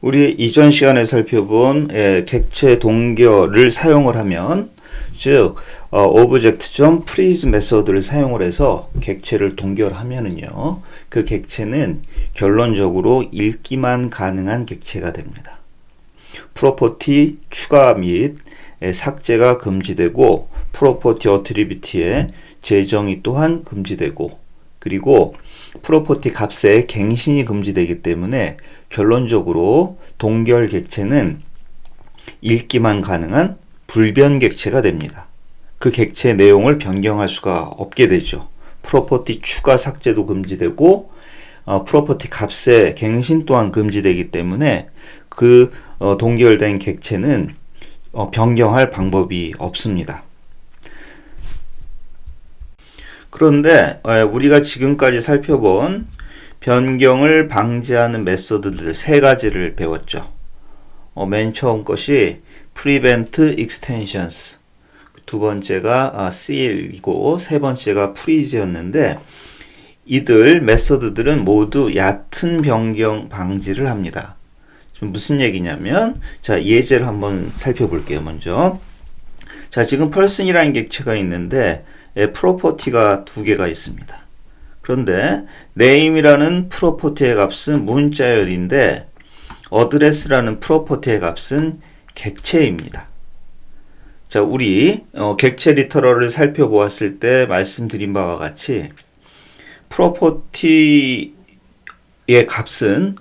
우리 이전 시간에 살펴본 객체 동결을 사용을 하면, 즉 object.freeze 메서드를 사용을 해서 객체를 동결하면은요, 그 객체는 결론적으로 읽기만 가능한 객체가 됩니다. 프로퍼티 추가 및 삭제가 금지되고, 프로퍼티 어트리뷰트의 재정의 또한 금지되고, 그리고 프로퍼티 값의 갱신이 금지되기 때문에 결론적으로 동결 객체는 읽기만 가능한 불변 객체가 됩니다. 그 객체 내용을 변경할 수가 없게 되죠. 프로퍼티 추가 삭제도 금지되고 프로퍼티 값의 갱신 또한 금지되기 때문에 그 동결된 객체는 변경할 방법이 없습니다. 그런데 우리가 지금까지 살펴본 변경을 방지하는 메소드들 세 가지를 배웠죠. 맨 처음 것이 prevent extensions, 두 번째가 seal이고 세 번째가 freeze였는데, 이들 메소드들은 모두 얕은 변경 방지를 합니다. 지금 무슨 얘기냐면, 자, 예제를 한번 살펴볼게요. 먼저, 자, 지금 person이라는 객체가 있는데 프로퍼티가 두 개가 있습니다. 그런데 name이라는 프로퍼티의 값은 문자열인데 address라는 프로퍼티의 값은 객체입니다. 자, 우리 객체 리터럴을 살펴보았을 때 말씀드린 바와 같이 프로퍼티의 값은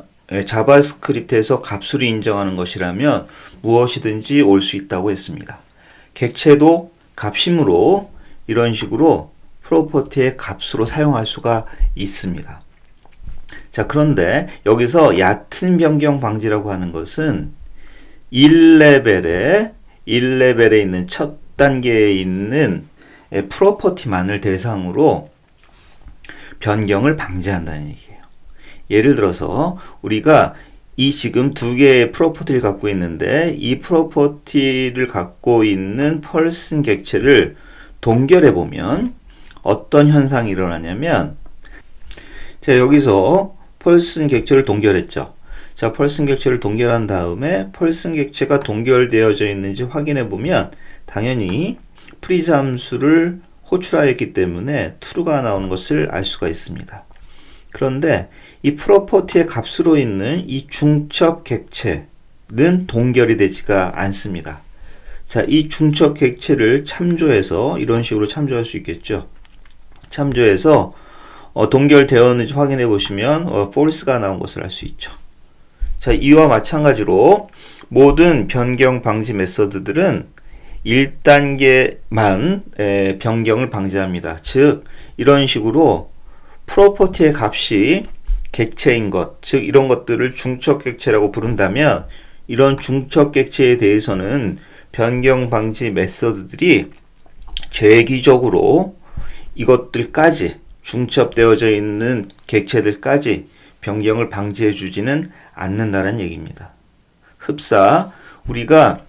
자바스크립트에서 값으로 인정하는 것이라면 무엇이든지 올 수 있다고 했습니다. 객체도 값이므로 이런 식으로 프로퍼티의 값으로 사용할 수가 있습니다. 자, 그런데 여기서 얕은 변경 방지라고 하는 것은 1레벨에 있는 첫 단계에 있는 프로퍼티만을 대상으로 변경을 방지한다는 얘기예요. 예를 들어서 우리가 이 지금 두 개의 프로퍼티를 갖고 있는데 이 프로퍼티를 갖고 있는 펄슨 객체를 동결해 보면 어떤 현상이 일어나냐면, 자, 여기서 펄슨 객체를 동결했죠. 자, 펄슨 객체를 동결한 다음에 펄슨 객체가 동결되어져 있는지 확인해 보면 당연히 freeze 함수를 호출하였기 때문에 true가 나오는 것을 알 수가 있습니다. 그런데 이 프로퍼티의 값으로 있는 이 중첩 객체는 동결이 되지가 않습니다. 자, 이 중첩 객체를 참조해서 이런 식으로 참조할 수 있겠죠. 참조해서 동결되었는지 확인해 보시면 false가 나온 것을 알 수 있죠. 자, 이와 마찬가지로 모든 변경 방지 메서드들은 1단계만 변경을 방지합니다. 즉 이런 식으로 프로퍼티의 값이 객체인 것, 즉 이런 것들을 중첩 객체라고 부른다면 이런 중첩 객체에 대해서는 변경 방지 메서드들이 재기적으로 이것들까지 중첩되어져 있는 객체들까지 변경을 방지해 주지는 않는다는 얘기입니다. 흡사 우리가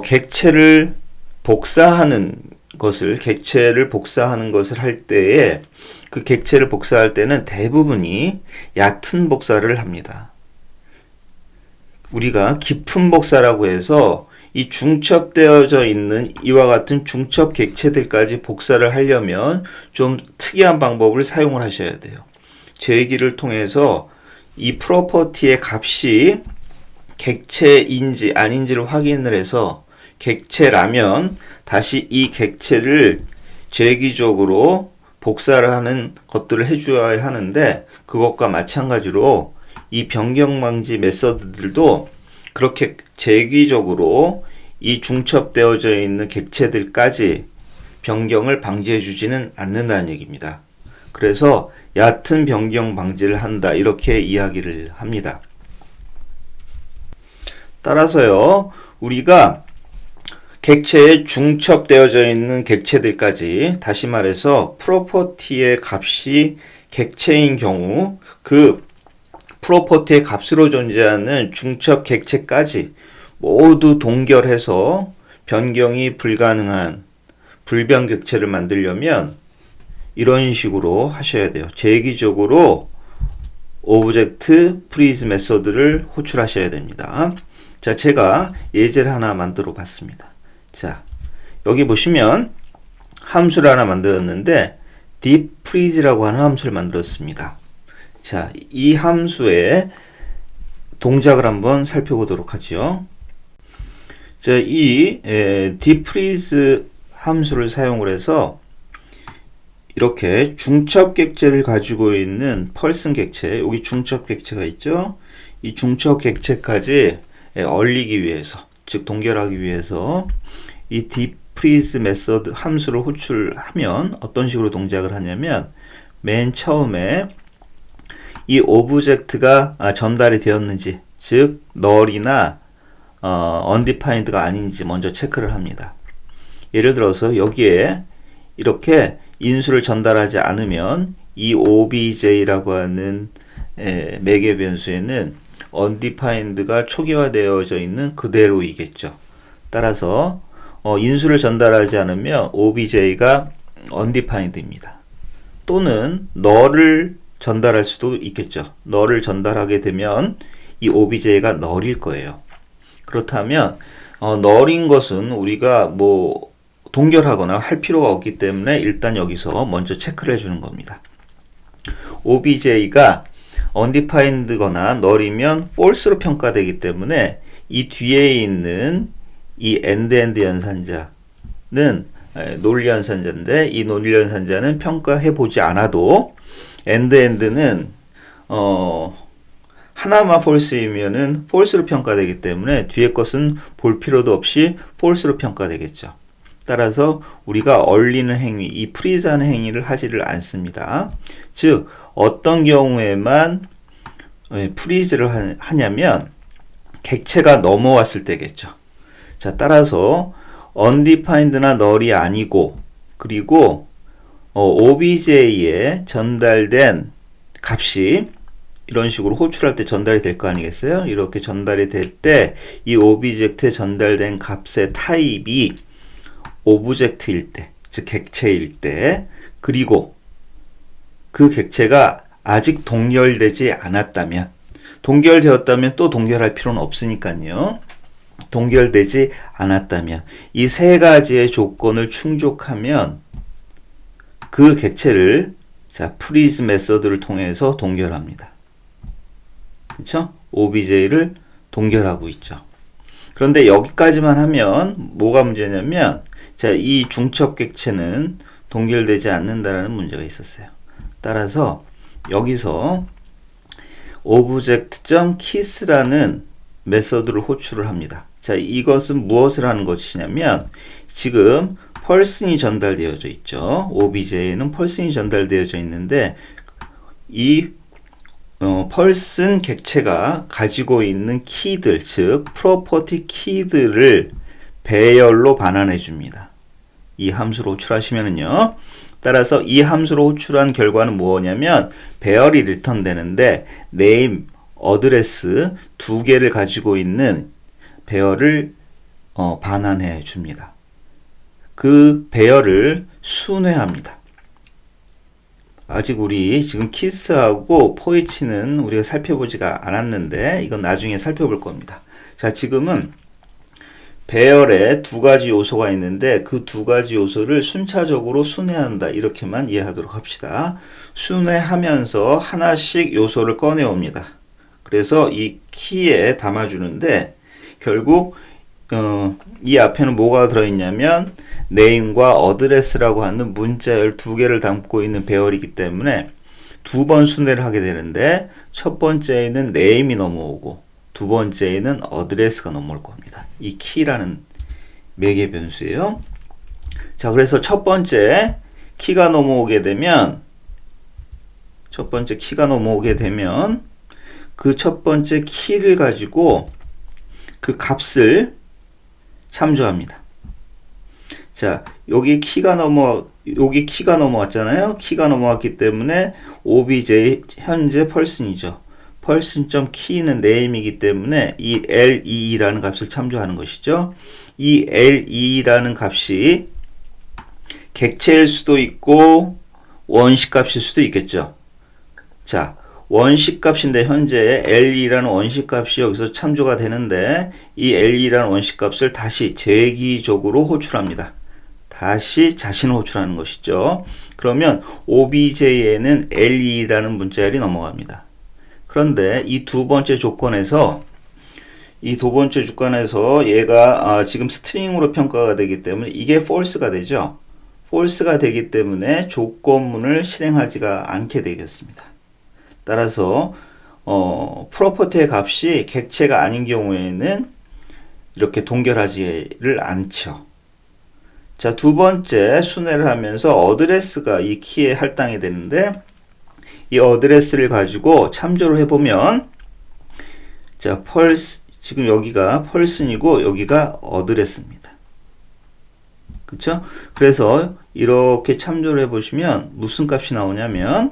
객체를 복사하는 것을 할 때에 그 객체를 복사할 때는 대부분이 얕은 복사를 합니다. 우리가 깊은 복사라고 해서 이 중첩되어져 있는 이와 같은 중첩 객체들까지 복사를 하려면 좀 특이한 방법을 사용을 하셔야 돼요. 제기를 통해서 이 프로퍼티의 값이 객체인지 아닌지를 확인을 해서 객체라면 다시 이 객체를 재기적으로 복사를 하는 것들을 해줘야 하는데, 그것과 마찬가지로 이 변경 방지 메서드들도 그렇게 재기적으로 이 중첩되어져 있는 객체들까지 변경을 방지해 주지는 않는다는 얘기입니다. 그래서 얕은 변경 방지를 한다, 이렇게 이야기를 합니다. 따라서요, 우리가 객체에 중첩되어져 있는 객체들까지, 다시 말해서 프로퍼티의 값이 객체인 경우 그 프로퍼티의 값으로 존재하는 중첩 객체까지 모두 동결해서 변경이 불가능한 불변 객체를 만들려면 이런 식으로 하셔야 돼요. 재기적으로 오브젝트 프리즈 메서드를 호출하셔야 됩니다. 자, 제가 예제를 하나 만들어 봤습니다. 자, 여기 보시면 함수를 하나 만들었는데 deep freeze라고 하는 함수를 만들었습니다. 자, 이 함수의 동작을 한번 살펴보도록 하죠. 자, 이 deep freeze 함수를 사용을 해서 이렇게 중첩 객체를 가지고 있는 펄슨 객체, 여기 중첩 객체가 있죠. 이 중첩 객체까지 얼리기 위해서, 즉 동결하기 위해서 이 deep freeze 메서드 함수를 호출하면 어떤 식으로 동작을 하냐면, 맨 처음에 이 오브젝트가 전달이 되었는지, 즉 null이나 undefined가 아닌지 먼저 체크를 합니다. 예를 들어서 여기에 이렇게 인수를 전달하지 않으면 이 obj라고 하는 매개 변수에는 undefined가 초기화되어져 있는 그대로이겠죠. 따라서 인수를 전달하지 않으면 obj가 undefined입니다. 또는 null을 전달할 수도 있겠죠. null을 전달하게 되면 이 obj가 null일 거예요. 그렇다면 null인 것은 우리가 뭐 동결하거나 할 필요가 없기 때문에 일단 여기서 먼저 체크를 해주는 겁니다. obj가 undefined거나 null이면 false로 평가되기 때문에 이 뒤에 있는 이 end 연산자는 논리 연산자인데, 이 논리 연산자는 평가해 보지 않아도 end는 하나만 false이면은 false로 평가되기 때문에 뒤에 것은 볼 필요도 없이 false로 평가되겠죠. 따라서 우리가 얼리는 행위, 이 프리즈하는 행위를 하지를 않습니다. 즉 어떤 경우에만 프리즈를 하냐면 객체가 넘어왔을 때겠죠. 자, 따라서 undefined나 null이 아니고, 그리고 obj에 전달된 값이 이런 식으로 호출할 때 전달이 될 거 아니겠어요? 이렇게 전달이 될 때 이 오브젝트에 전달된 값의 타입이 오브젝트일 때, 즉 객체일 때, 그리고 그 객체가 아직 동결되지 않았다면, 동결되었다면 또 동결할 필요는 없으니까요. 동결되지 않았다면 이 세 가지의 조건을 충족하면 그 객체를 프리즈 메서드를 통해서 동결합니다. 그렇죠? obj를 동결하고 있죠. 그런데 여기까지만 하면 뭐가 문제냐면, 자, 이 중첩 객체는 동결되지 않는다라는 문제가 있었어요. 따라서 여기서 object.kiss라는 메서드를 호출을 합니다. 자, 이것은 무엇을 하는 것이냐면, 지금 person이 전달되어져 있죠. obj에는 person이 전달되어져 있는데, 이 person 객체가 가지고 있는 키들, 즉 property 키들을 배열로 반환해 줍니다. 이 함수로 호출하시면은요. 따라서 이 함수로 호출한 결과는 무엇이냐면 배열이 리턴 되는데 name, address 두 개를 가지고 있는 배열을 반환해 줍니다. 그 배열을 순회합니다. 아직 우리 지금 키스하고 포이치는 우리가 살펴보지가 않았는데 이건 나중에 살펴볼 겁니다. 자, 지금은 배열에 두 가지 요소가 있는데 그 두 가지 요소를 순차적으로 순회한다, 이렇게만 이해하도록 합시다. 순회하면서 하나씩 요소를 꺼내옵니다. 그래서 이 키에 담아주는데 결국 이 앞에는 뭐가 들어있냐면 name과 address라고 하는 문자열 두 개를 담고 있는 배열이기 때문에 두 번 순회를 하게 되는데 첫 번째에는 name이 넘어오고 두 번째에는 address가 넘어올 겁니다. 이 key라는 매개 변수예요. 자, 그래서 첫 번째 키가 넘어오게 되면 그 첫 번째 키를 가지고 그 값을 참조합니다. 자, 여기 키가 넘어왔잖아요. 키가 넘어왔기 때문에 obj 현재 person이죠. person.key는 name이기 때문에 이 le라는 값을 참조하는 것이죠. 이 le라는 값이 객체일 수도 있고 원식 값일 수도 있겠죠. 자, 원식 값인데 현재 L2라는 원식 값이 여기서 참조가 되는데 이 L2라는 원식 값을 다시 재기적으로 호출합니다. 다시 자신을 호출하는 것이죠. 그러면 OBJ에는 L2라는 문자열이 넘어갑니다. 그런데 이 두 번째 조건에서 얘가 지금 스트링으로 평가가 되기 때문에 이게 false가 되죠. false가 되기 때문에 조건문을 실행하지가 않게 되겠습니다. 따라서 프로퍼티의 값이 객체가 아닌 경우에는 이렇게 동결하지를 않죠. 자, 두 번째 순회를 하면서 어드레스가 이 키에 할당이 되는데 이 어드레스를 가지고 참조를 해보면 자, 지금 여기가 펄슨이고 여기가 어드레스입니다. 그쵸? 그래서 이렇게 참조를 해보시면 무슨 값이 나오냐면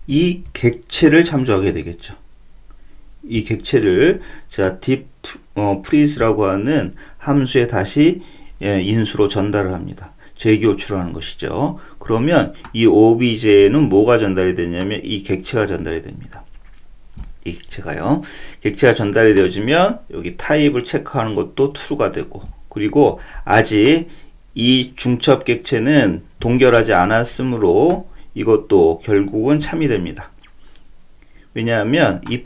이 객체를 참조하게 되겠죠. 이 객체를 자 freeze라고 하는 함수에 다시 인수로 전달을 합니다. 재기호출을 하는 것이죠. 그러면 이 obj는 뭐가 전달이 되냐면 이 객체가 전달이 됩니다. 이 객체가요. 객체가 전달이 되어지면 여기 타입을 체크하는 것도 true가 되고, 그리고 아직 이 중첩 객체는 동결하지 않았으므로 이것도 결국은 참이 됩니다. 왜냐하면 이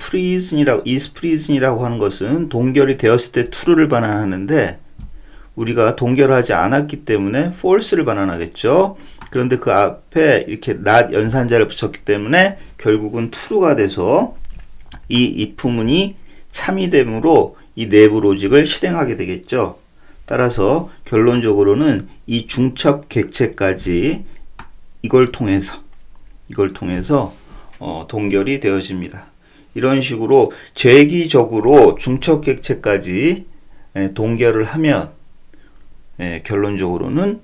isPrison이라고 하는 것은 동결이 되었을 때 true를 반환하는데 우리가 동결하지 않았기 때문에 false를 반환하겠죠. 그런데 그 앞에 이렇게 not 연산자를 붙였기 때문에 결국은 true가 돼서 이 if문이 참이 되므로 이 내부 로직을 실행하게 되겠죠. 따라서 결론적으로는 이 중첩 객체까지 이걸 통해서 동결이 되어집니다. 이런 식으로 재기적으로 중첩 객체까지 동결을 하면 결론적으로는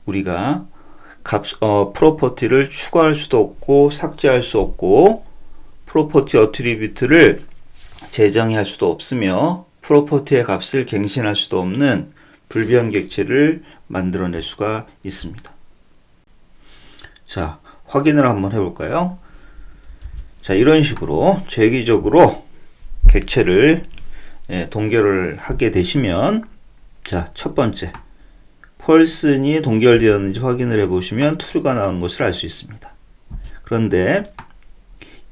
우리가 프로퍼티를 추가할 수도 없고 삭제할 수 없고 프로퍼티 어트리뷰트를 재정의할 수도 없으며 프로퍼티의 값을 갱신할 수도 없는 불변 객체를 만들어낼 수가 있습니다. 자, 확인을 한번 해볼까요? 자, 이런 식으로 재기적으로 객체를 동결을 하게 되시면 자, 첫 번째 펄슨이 동결되었는지 확인을 해보시면 true가 나오는 것을 알 수 있습니다. 그런데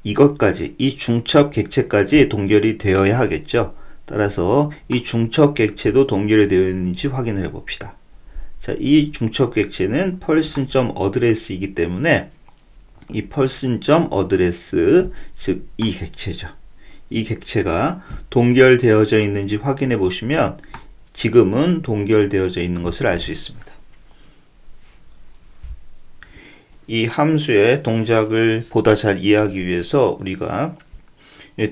이것까지, 이 중첩 객체까지 동결이 되어야 하겠죠. 따라서 이 중첩 객체도 동결이 되어 있는지 확인을 해봅시다. 자, 이 중첩 객체는 person.address이기 때문에 이 person.address, 즉 이 객체죠. 이 객체가 동결되어져 있는지 확인해 보시면 지금은 동결되어져 있는 것을 알 수 있습니다. 이 함수의 동작을 보다 잘 이해하기 위해서 우리가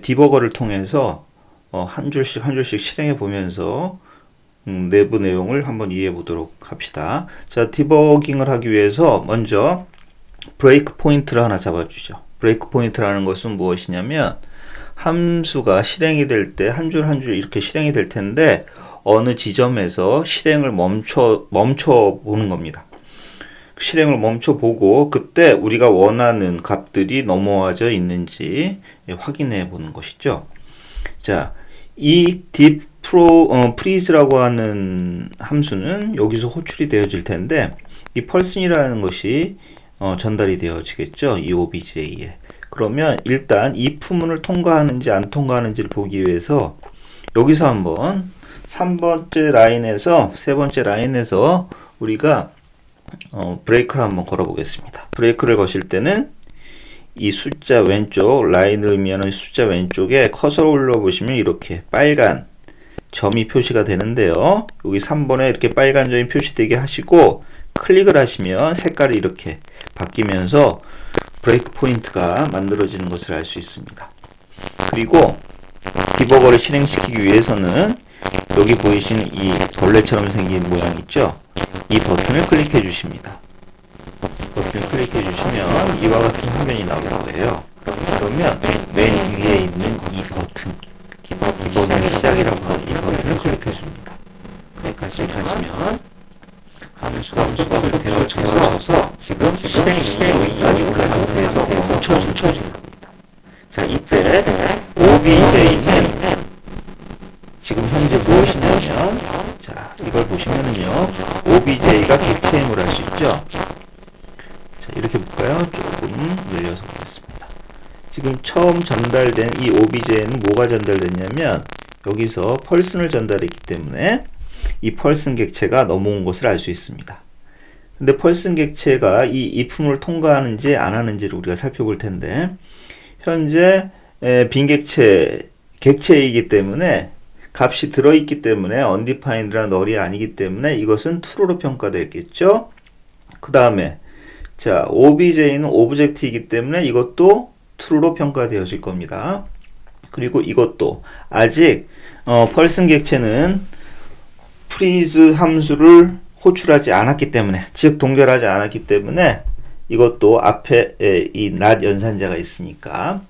디버거를 통해서 한 줄씩 실행해 보면서 내부 내용을 한번 이해해 보도록 합시다. 자, 디버깅을 하기 위해서 먼저 브레이크 포인트를 하나 잡아주죠. 브레이크 포인트라는 것은 무엇이냐면 함수가 실행이 될 때 한 줄 한 줄 이렇게 실행이 될 텐데 어느 지점에서 실행을 멈춰 보는 겁니다. 실행을 멈춰 보고 그때 우리가 원하는 값들이 넘어와져 있는지 확인해 보는 것이죠. 자, 이 freeze라고 하는 함수는 여기서 호출이 되어질 텐데 이 person이라는 것이 전달이 되어지겠죠. 이 obj에. 그러면 일단 if문을 통과하는지 안 통과하는지를 보기 위해서 여기서 한번 3번째 라인에서 세 번째 라인에서 우리가 브레이크를 한번 걸어 보겠습니다. 브레이크를 거실 때는 이 숫자 왼쪽 라인을 의미하는 숫자 왼쪽에 커서를 올려 보시면 이렇게 빨간 점이 표시가 되는데요. 여기 3번에 이렇게 빨간 점이 표시되게 하시고 클릭을 하시면 색깔이 이렇게 바뀌면서 브레이크 포인트가 만들어지는 것을 알 수 있습니다. 그리고 디버거를 실행시키기 위해서는 여기 보이시는 이 벌레처럼 생긴 모양 있죠? 이 버튼을 클릭해 주십니다. 버튼을 클릭해 주시면 이와 같은 화면이 나올 거예요. 그러면 맨 위에 있는 이 버튼, 디버깅 시작이라고 하는 이 버튼을 클릭해 줍니다. 클릭하시면 함수가 되어져서 지금 실행이 여기까지 올라간 상태에서 멈춰 있는 지금 현재 무엇이냐면, 자, 이걸 보시면은요, OBJ가 객체 힘을 할 수 있죠. 자, 이렇게 볼까요? 조금 늘려서 보겠습니다. 지금 처음 전달된 이 OBJ는 뭐가 전달됐냐면, 여기서 펄슨을 전달했기 때문에 이 펄슨 객체가 넘어온 것을 알 수 있습니다. 근데 펄슨 객체가 이 이품을 통과하는지 안 하는지를 우리가 살펴볼 텐데, 현재 빈 객체이기 때문에 값이 들어있기 때문에 undefined란 널이 아니기 때문에 이것은 true로 평가되겠죠. 그 다음에 자, OBJ는 오브젝트이기 때문에 이것도 true로 평가되어질 겁니다. 그리고 이것도 아직 펄슨 객체는 freeze 함수를 호출하지 않았기 때문에, 즉 동결하지 않았기 때문에 이것도 앞에 이 not 연산자가 있으니까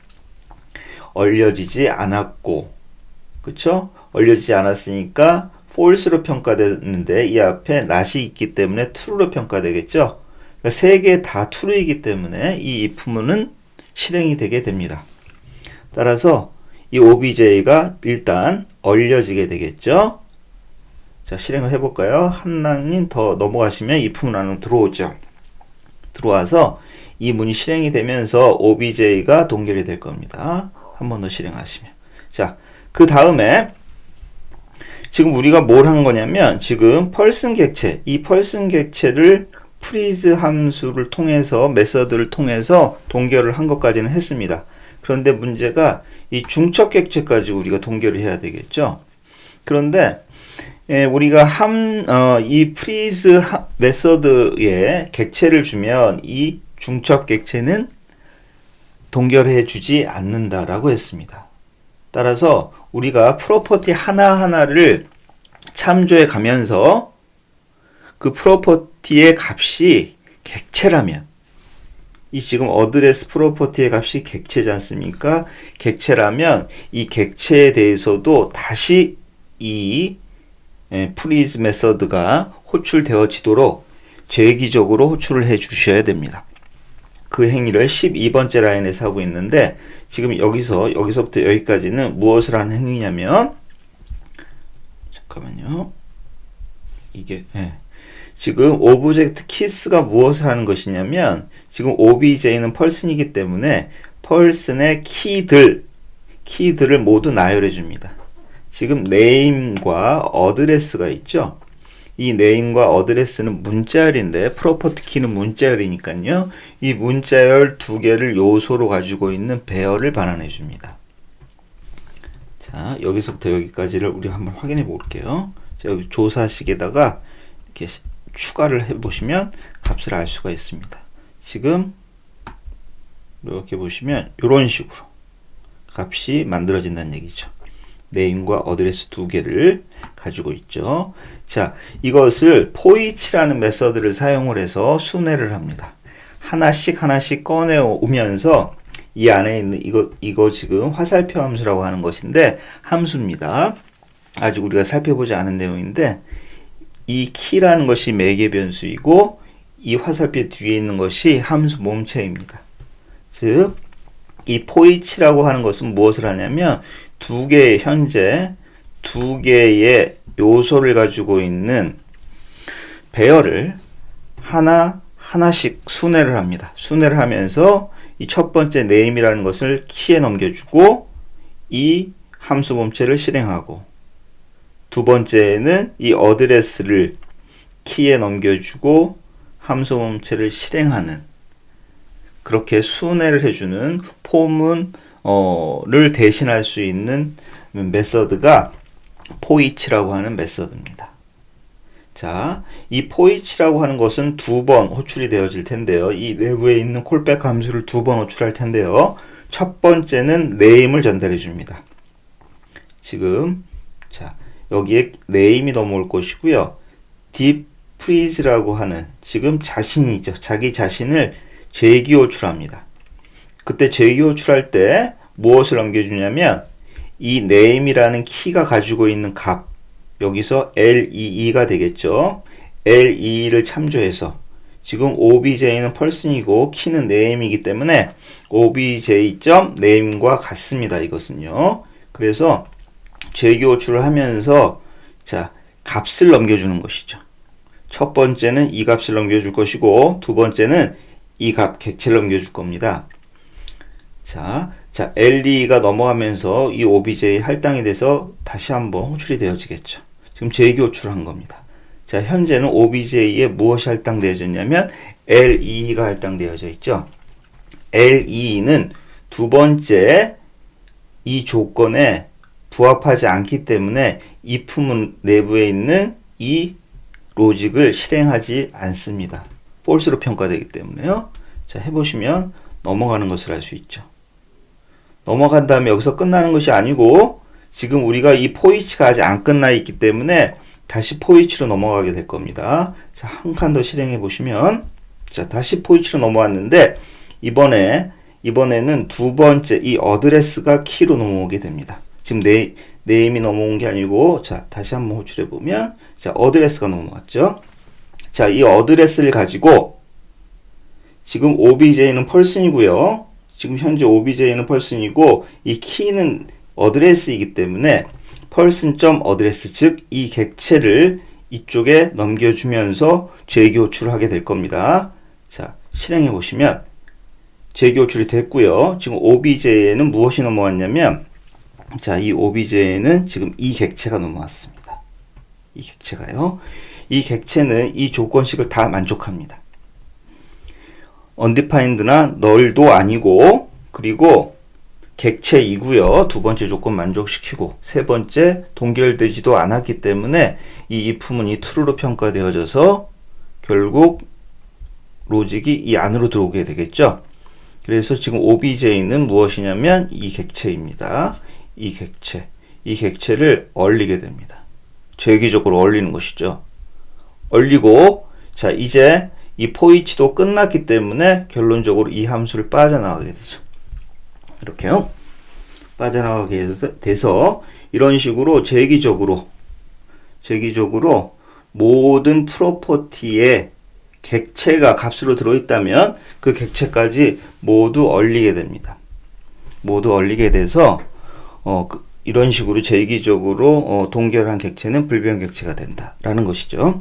얼려지지 않았고, 그쵸? 얼려지지 않았으니까 false로 평가되는데 이 앞에 not이 있기 때문에 true로 평가되겠죠? 그러니까 세 개 다 true이기 때문에 이 if문은 실행이 되게 됩니다. 따라서 이 OBJ가 일단 얼려지게 되겠죠? 자, 실행을 해볼까요? 한 라인 더 넘어가시면 if문 안으로 들어오죠. 들어와서 이 문이 실행이 되면서 OBJ가 동결이 될 겁니다. 한 번 더 실행하시면. 자, 그 다음에 지금 우리가 뭘 한 거냐면, 지금 펄슨 객체, 이 펄슨 객체를 freeze 함수를 통해서, 메서드를 통해서 동결을 한 것까지는 했습니다. 그런데 문제가 이 중첩 객체까지 우리가 동결을 해야 되겠죠. 그런데 우리가 이 freeze 메서드에 객체를 주면 이 중첩 객체는 동결해 주지 않는다라고 했습니다. 따라서 우리가 프로퍼티 하나하나를 참조해 가면서 그 프로퍼티의 값이 객체라면, 이 지금 어드레스 프로퍼티의 값이 객체지 않습니까? 객체라면 이 객체에 대해서도 다시 이 freeze 메서드가 호출되어지도록 재기적으로 호출을 해 주셔야 됩니다. 그 행위를 12번째 라인에서 하고 있는데, 지금 여기서부터 여기까지는 무엇을 하는 행위냐면, 잠깐만요. 지금 오브젝트 키스가 무엇을 하는 것이냐면, 지금 OBJ는 펄슨이기 때문에 펄슨의 키들을 모두 나열해 줍니다. 지금 name과 address가 있죠. 이 name과 address는 문자열인데 프로퍼티 키는 문자열이니까요. 이 문자열 두 개를 요소로 가지고 있는 배열을 반환해 줍니다. 자, 여기서부터 여기까지를 우리 한번 확인해 볼게요. 자, 여기 조사식에다가 이렇게 추가를 해 보시면 값을 알 수가 있습니다. 지금 이렇게 보시면 이런 식으로 값이 만들어진다는 얘기죠. name과 address 두 개를 가지고 있죠. 자, 이것을 포이치라는 메서드를 사용을 해서 순회를 합니다. 하나씩 꺼내 오면서 이 안에 있는 이거 지금 화살표 함수라고 하는 것인데 함수입니다. 아직 우리가 살펴보지 않은 내용인데, 이 키라는 것이 매개 변수이고 이 화살표 뒤에 있는 것이 함수 몸체입니다. 즉, 이 포이치라고 하는 것은 무엇을 하냐면 현재 두 개의 요소를 가지고 있는 배열을 하나씩 순회를 합니다. 순회를 하면서 이 첫 번째 name이라는 것을 키에 넘겨주고 이 함수 몸체를 실행하고, 두 번째는 이 address를 키에 넘겨주고 함수 몸체를 실행하는, 그렇게 순회를 해주는 를 대신할 수 있는 메서드가 포이치라고 하는 메서드입니다. 자, 이 포이치라고 하는 것은 두 번 호출이 되어질 텐데요. 이 내부에 있는 콜백 함수를 두 번 호출할 텐데요. 첫 번째는 name을 전달해 줍니다. 지금 자, 여기에 name이 넘어올 것이고요. deep freeze라고 하는, 지금 자신이죠. 자기 자신을 재기 호출합니다. 그때 재기 호출할 때 무엇을 넘겨주냐면 이 name이라는 키가 가지고 있는 값, 여기서 lee가 되겠죠. lee를 참조해서, 지금 obj는 펄슨이고 키는 name이기 때문에 obj.name과 같습니다. 이것은요. 그래서 재교출을 하면서 자, 값을 넘겨주는 것이죠. 첫 번째는 이 값을 넘겨줄 것이고 두 번째는 이 값 객체를 넘겨줄 겁니다. 자, L2가 넘어가면서 이 OBJ 할당이 돼서 다시 한번 호출이 되어지겠죠. 지금 재교출한 겁니다. 자, 현재는 OBJ에 무엇이 할당되어졌냐면 L2가 할당되어져 있죠. L2는 두 번째 이 조건에 부합하지 않기 때문에 if문 내부에 있는 이 로직을 실행하지 않습니다. false로 평가되기 때문에요. 자, 해보시면 넘어가는 것을 알 수 있죠. 넘어간 다음에 여기서 끝나는 것이 아니고 지금 우리가 이 포이치가 아직 안 끝나 있기 때문에 다시 포이치로 넘어가게 될 겁니다. 자, 한 칸 더 실행해 보시면 자, 다시 포이치로 넘어왔는데 이번에는 두 번째 이 어드레스가 키로 넘어오게 됩니다. 지금 네임이 넘어온 게 아니고 자, 다시 한번 호출해 보면 자, 어드레스가 넘어왔죠. 자, 이 어드레스를 가지고 지금 OBJ는 펄슨이고요. 지금 현재 OBJ는 펄슨이고 이 키는 어드레스이기 때문에 person.address 즉 이 객체를 이쪽에 넘겨주면서 재교출을 하게 될 겁니다. 자, 실행해 보시면 재교출이 됐고요. 지금 OBJ에는 무엇이 넘어왔냐면 자, 이 OBJ에는 지금 이 객체가 넘어왔습니다. 이 객체가요. 이 객체는 이 조건식을 다 만족합니다. undefined나 null도 아니고 그리고 객체이고요. 두 번째 조건 만족시키고 세 번째 동결되지도 않았기 때문에 이 if문이 true로 평가되어져서 결국 로직이 이 안으로 들어오게 되겠죠. 그래서 지금 OBJ는 무엇이냐면 이 객체입니다. 이 객체를 얼리게 됩니다. 재기적으로 얼리는 것이죠. 얼리고 자, 이제 이 포이치도 끝났기 때문에 결론적으로 이 함수를 빠져나가게 되죠. 이렇게요. 빠져나가게 돼서 이런 식으로 재기적으로 모든 프로퍼티에 객체가 값으로 들어있다면 그 객체까지 모두 얼리게 됩니다. 모두 얼리게 돼서 이런 식으로 재기적으로 동결한 객체는 불변 객체가 된다라는 것이죠.